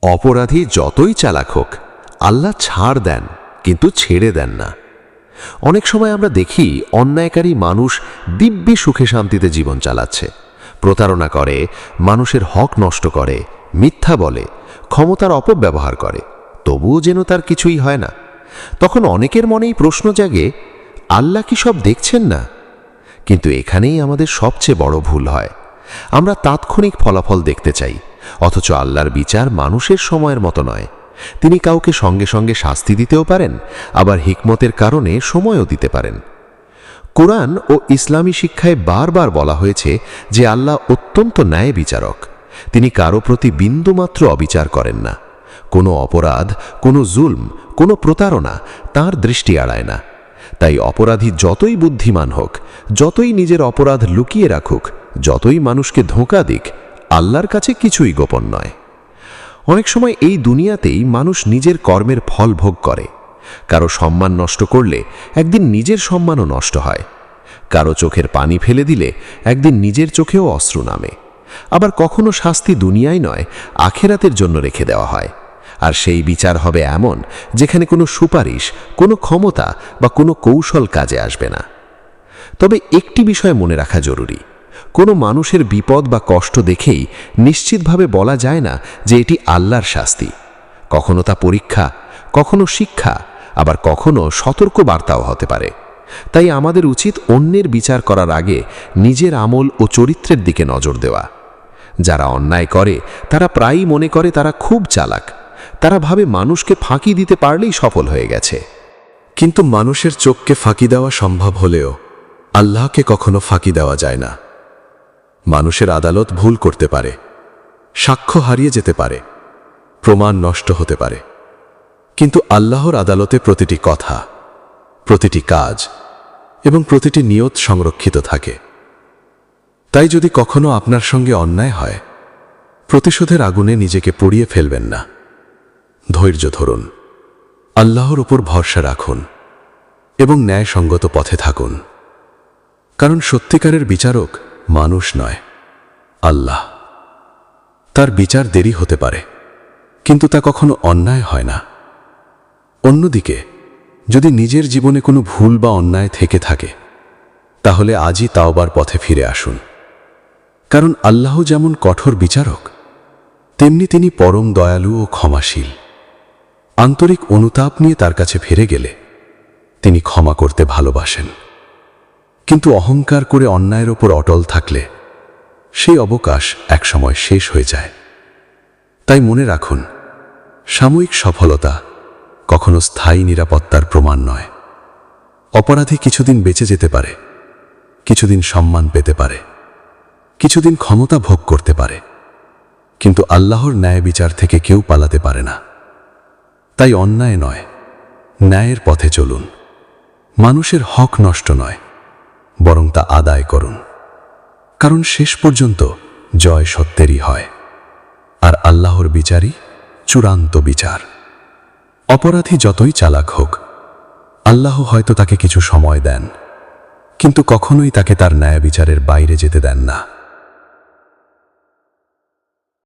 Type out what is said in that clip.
অপরাধী যতই চালাক হোক, আল্লাহ ছাড় দেন কিন্তু ছেড়ে দেন না। অনেক সময় আমরা দেখি অন্যায়কারী মানুষ দিব্যি সুখে শান্তিতে জীবন চালাচ্ছে, প্রতারণা করে, মানুষের হক নষ্ট করে, মিথ্যা বলে, ক্ষমতার অপব্যবহার করে, তবুও যেন তার কিছুই হয় না। তখন অনেকের মনেই প্রশ্ন জাগে, আল্লাহ কি সব দেখছেন না? কিন্তু এখানেই আমাদের সবচেয়ে বড় ভুল হয়। আমরা তাৎক্ষণিক ফলাফল দেখতে চাই, অথচ আল্লাহর বিচার মানুষের সময়ের মতো নয়। তিনি কাউকে সঙ্গে সঙ্গে শাস্তি দিতেও পারেন, আবার হিকমতের কারণে সময়ও দিতে পারেন। কোরআন ও ইসলামী শিক্ষায় বারবার বলা হয়েছে যে আল্লাহ অত্যন্ত ন্যায় বিচারক। তিনি কারো প্রতি বিন্দুমাত্র অবিচার করেন না। কোনো অপরাধ, কোনো জুলম, কোনো প্রতারণা তাঁর দৃষ্টি এড়ায় না। তাই অপরাধী যতই বুদ্ধিমান হোক, যতই নিজের অপরাধ লুকিয়ে রাখুক, যতই মানুষকে ধোঁকা দিক, আল্লাহর কাছে কিছুই গোপন নয়। অনেক সময় এই দুনিয়াতেই মানুষ নিজের কর্মের ফল ভোগ করে। কারো সম্মান নষ্ট করলে একদিন নিজের সম্মানও নষ্ট হয়। কারো চোখের পানি ফেলে দিলে একদিন নিজের চোখেও অশ্রু নামে। আবার কখনো শাস্তি দুনিয়ায় নয়, আখেরাতের জন্য রেখে দেওয়া হয়। আর সেই বিচার হবে এমন, যেখানে কোনো সুপারিশ, কোনো ক্ষমতা বা কোনো কৌশল কাজে আসবে না। তবে একটি বিষয় মনে রাখা জরুরি, কোনো মানুষের বিপদ বা কষ্ট দেখেই নিশ্চিতভাবে বলা যায় না যে এটি আল্লাহর শাস্তি। কখনো তা পরীক্ষা, কখনো শিক্ষা, আবার কখনো সতর্ক বার্তাও হতে পারে। তাই আমাদের উচিত অন্যের বিচার করার আগে নিজের আমল ও চরিত্রের দিকে নজর দেওয়া। যারা অন্যায় করে তারা প্রায়ই মনে করে তারা খুব চালাক। তারা ভাবে মানুষকে ফাঁকি দিতে পারলেই সফল হয়ে গেছে। কিন্তু মানুষের চোখকে ফাঁকি দেওয়া সম্ভব হলেও আল্লাহকে কখনো ফাঁকি দেওয়া যায় না। মানুষের আদালত ভুল করতে পারে, সাক্ষ্য হারিয়ে যেতে পারে, প্রমাণ নষ্ট হতে পারে, কিন্তু আল্লাহর আদালতে প্রতিটি কথা, প্রতিটি কাজ এবং প্রতিটি নিয়ত সংরক্ষিত থাকে। তাই যদি কখনো আপনার সঙ্গে অন্যায় হয়, প্রতিশোধের আগুনে নিজেকে পুড়িয়ে ফেলবেন না। ধৈর্য ধরুন, আল্লাহর উপর ভরসা রাখুন এবং ন্যায়সঙ্গত পথে থাকুন। কারণ সত্যিকারের বিচারক মানুষ নয়, আল্লাহ। তার বিচার দেরি হতে পারে, কিন্তু তা কখনো অন্যায় হয় না। অন্যদিকে যদি নিজের জীবনে কোনো ভুল বা অন্যায় থেকে থাকে, তাহলে আজই তাওবার পথে ফিরে আসুন। কারণ আল্লাহ যেমন কঠোর বিচারক, তেমনি তিনি পরম দয়ালু ও ক্ষমাশীল। আন্তরিক অনুতাপ নিয়ে তার কাছে ফিরে গেলে তিনি ক্ষমা করতে ভালোবাসেন। কিন্তু অহংকার করে অন্যায়ের ওপর অটল থাকলে সেই অবকাশ একসময় শেষ হয়ে যায়। তাই মনে রাখুন, সাময়িক সফলতা কখনো স্থায়ী নিরাপত্তার প্রমাণ নয়। অপরাধী কিছুদিন বেঁচে যেতে পারে, কিছুদিন সম্মান পেতে পারে, কিছুদিন ক্ষমতা ভোগ করতে পারে, কিন্তু আল্লাহর ন্যায় বিচার থেকে কেউ পালাতে পারে না। তাই অন্যায় নয়, ন্যায়ের পথে চলুন। মানুষের হক নষ্ট নয়, বরং তা আদায় করুন। কারণ শেষ পর্যন্ত জয় সত্যেরই হয়, আর আল্লাহর বিচারই চূড়ান্ত বিচার। অপরাধী যতই চালাক হোক, আল্লাহ হয়তো তাকে কিছু সময় দেন, কিন্তু কখনোই তাকে তার ন্যায় বিচারের বাইরে যেতে দেন না।